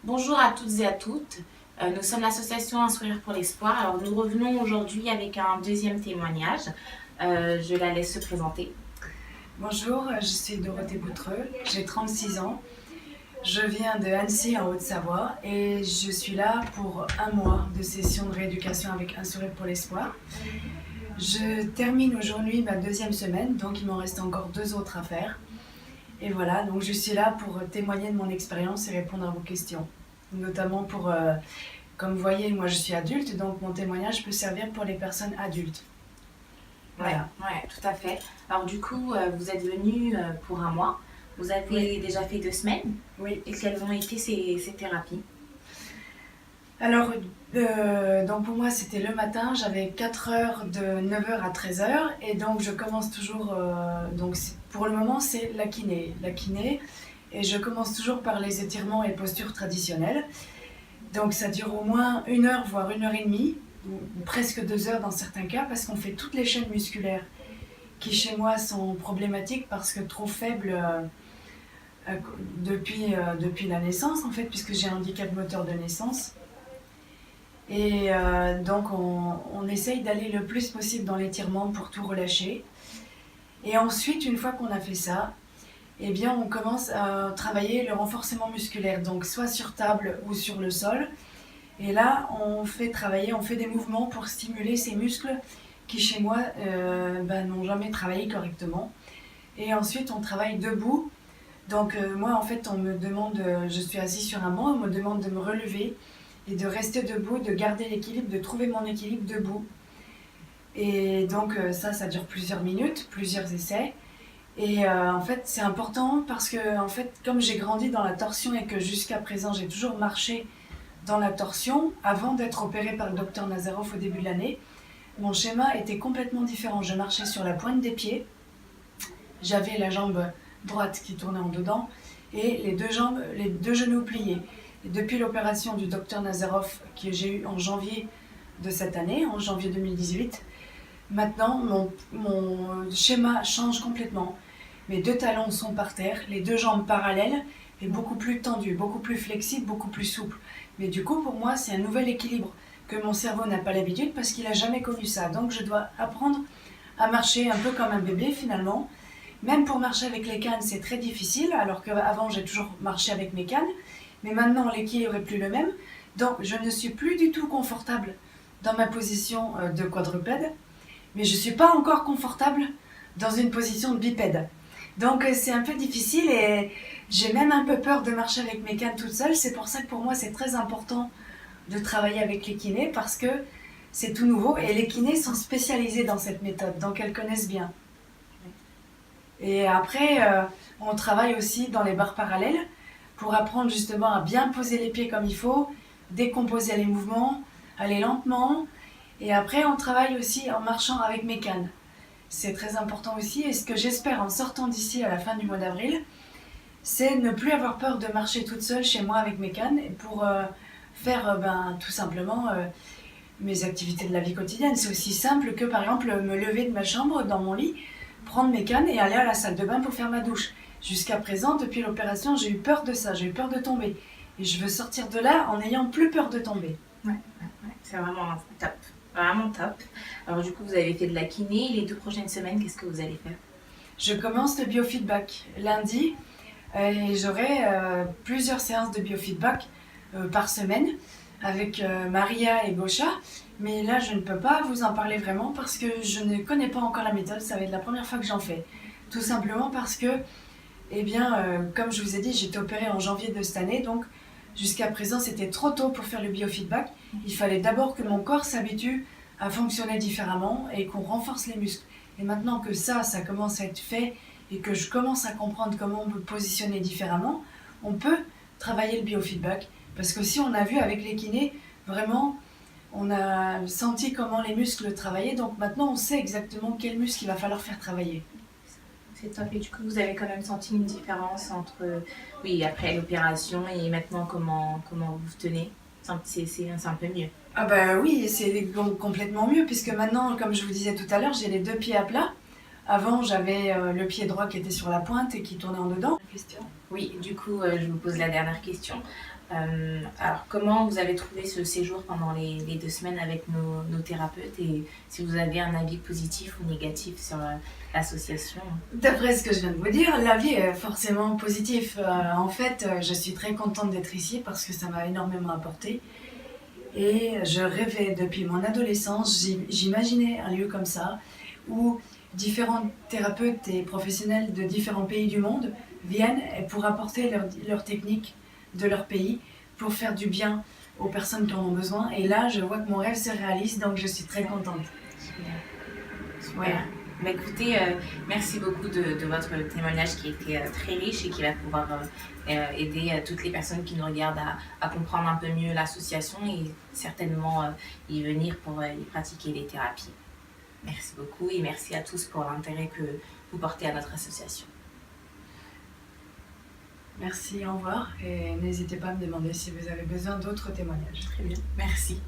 Bonjour à toutes et à toutes. Nous sommes l'association Un sourire pour l'espoir. Alors nous revenons aujourd'hui avec un deuxième témoignage. Je la laisse se présenter. Bonjour, je suis Dorothée Boutreux, j'ai 36 ans. Je viens de Annecy en Haute-Savoie et je suis là pour un mois de session de rééducation avec Un sourire pour l'espoir. Je termine aujourd'hui ma deuxième semaine, donc il m'en reste encore 2 autres à faire. Et voilà, donc je suis là pour témoigner de mon expérience et répondre à vos questions. Notamment pour, comme vous voyez, moi je suis adulte, donc mon témoignage peut servir pour les personnes adultes. Voilà. Ouais, tout à fait. Alors du coup, vous êtes venu pour un mois. Vous avez déjà fait 2 semaines. Oui. Et quelles ont été ces thérapies? Alors, donc pour moi c'était le matin, j'avais 4 heures de 9 heures à 13 heures et donc je commence toujours, pour le moment c'est la kiné et je commence toujours par les étirements et postures traditionnelles. Donc ça dure au moins 1 heure voire 1 heure et demie, ou presque 2 heures dans certains cas parce qu'on fait toutes les chaînes musculaires qui chez moi sont problématiques parce que trop faibles depuis la naissance en fait puisque j'ai un handicap moteur de naissance. Et donc on essaye d'aller le plus possible dans l'étirement pour tout relâcher. Et ensuite, une fois qu'on a fait ça, eh bien on commence à travailler le renforcement musculaire, donc soit sur table ou sur le sol. Et là, on fait des mouvements pour stimuler ces muscles qui chez moi n'ont jamais travaillé correctement. Et ensuite, on travaille debout. Donc moi, en fait, on me demande, je suis assise sur un banc, on me demande de me relever et de rester debout, de garder l'équilibre, de trouver mon équilibre debout. Et donc ça dure plusieurs minutes, plusieurs essais. Et en fait, c'est important parce que, en fait, comme j'ai grandi dans la torsion et que jusqu'à présent, j'ai toujours marché dans la torsion, avant d'être opérée par le docteur Nazarov au début de l'année, mon schéma était complètement différent. Je marchais sur la pointe des pieds, j'avais la jambe droite qui tournait en dedans et les deux genoux pliés. Et depuis l'opération du docteur Nazarov que j'ai eue en janvier de cette année, en janvier 2018, maintenant mon schéma change complètement. Mes 2 talons sont par terre, les 2 jambes parallèles et beaucoup plus tendues, beaucoup plus flexibles, beaucoup plus souples. Mais du coup pour moi c'est un nouvel équilibre que mon cerveau n'a pas l'habitude parce qu'il n'a jamais connu ça. Donc je dois apprendre à marcher un peu comme un bébé finalement. Même pour marcher avec les cannes c'est très difficile alors qu'avant j'ai toujours marché avec mes cannes. Mais maintenant l'équilibre n'est plus le même, donc je ne suis plus du tout confortable dans ma position de quadrupède, mais je ne suis pas encore confortable dans une position de bipède. Donc c'est un peu difficile et j'ai même un peu peur de marcher avec mes cannes toute seule. C'est pour ça que pour moi c'est très important de travailler avec les kinés parce que c'est tout nouveau et les kinés sont spécialisés dans cette méthode, donc elles connaissent bien. Et après on travaille aussi dans les barres parallèles pour apprendre justement à bien poser les pieds comme il faut, décomposer les mouvements, aller lentement. Et après, on travaille aussi en marchant avec mes cannes. C'est très important aussi. Et ce que j'espère en sortant d'ici à la fin du mois d'avril, c'est ne plus avoir peur de marcher toute seule chez moi avec mes cannes pour faire tout simplement mes activités de la vie quotidienne. C'est aussi simple que par exemple me lever de ma chambre dans mon lit, prendre mes cannes et aller à la salle de bain pour faire ma douche. Jusqu'à présent, depuis l'opération, j'ai eu peur de ça, j'ai eu peur de tomber. Et je veux sortir de là en n'ayant plus peur de tomber. Ouais, c'est vraiment top. Vraiment top. Alors du coup, vous avez fait de la kiné. Les 2 prochaines semaines, qu'est-ce que vous allez faire? Je commence le biofeedback lundi et j'aurai plusieurs séances de biofeedback par semaine avec Maria et Gosha. Mais là, je ne peux pas vous en parler vraiment parce que je ne connais pas encore la méthode. Ça va être la première fois que j'en fais. Tout simplement parce que comme je vous ai dit, j'ai été opérée en janvier de cette année, donc jusqu'à présent c'était trop tôt pour faire le biofeedback. Il fallait d'abord que mon corps s'habitue à fonctionner différemment et qu'on renforce les muscles. Et maintenant que ça commence à être fait et que je commence à comprendre comment on peut positionner différemment, on peut travailler le biofeedback. Parce que si on a vu avec les kinés, vraiment, on a senti comment les muscles travaillaient, donc maintenant on sait exactement quel muscle il va falloir faire travailler. C'est top. Et du coup, vous avez quand même senti une différence entre, oui, après l'opération et maintenant comment vous vous tenez? C'est un peu mieux. Ah bah oui, c'est complètement mieux puisque maintenant, comme je vous disais tout à l'heure, j'ai les 2 pieds à plat Avant, j'avais le pied droit qui était sur la pointe et qui tournait en dedans. Question. Oui, du coup, je vous pose la dernière question. Alors, comment vous avez trouvé ce séjour pendant les 2 semaines avec nos thérapeutes et si vous avez un avis positif ou négatif sur l'association? D'après ce que je viens de vous dire, l'avis est forcément positif. En fait, je suis très contente d'être ici parce que ça m'a énormément apporté. Et je rêvais depuis mon adolescence, j'imaginais un lieu comme ça, où différents thérapeutes et professionnels de différents pays du monde viennent pour apporter leurs techniques de leur pays, pour faire du bien aux personnes qui en ont besoin. Et là, je vois que mon rêve se réalise, donc je suis très contente. Super. Voilà. Bah, écoutez, merci beaucoup de votre témoignage qui était très riche et qui va pouvoir aider toutes les personnes qui nous regardent à comprendre un peu mieux l'association et certainement y venir pour y pratiquer les thérapies. Merci beaucoup et merci à tous pour l'intérêt que vous portez à notre association. Merci, au revoir. Et n'hésitez pas à me demander si vous avez besoin d'autres témoignages. Très bien, merci.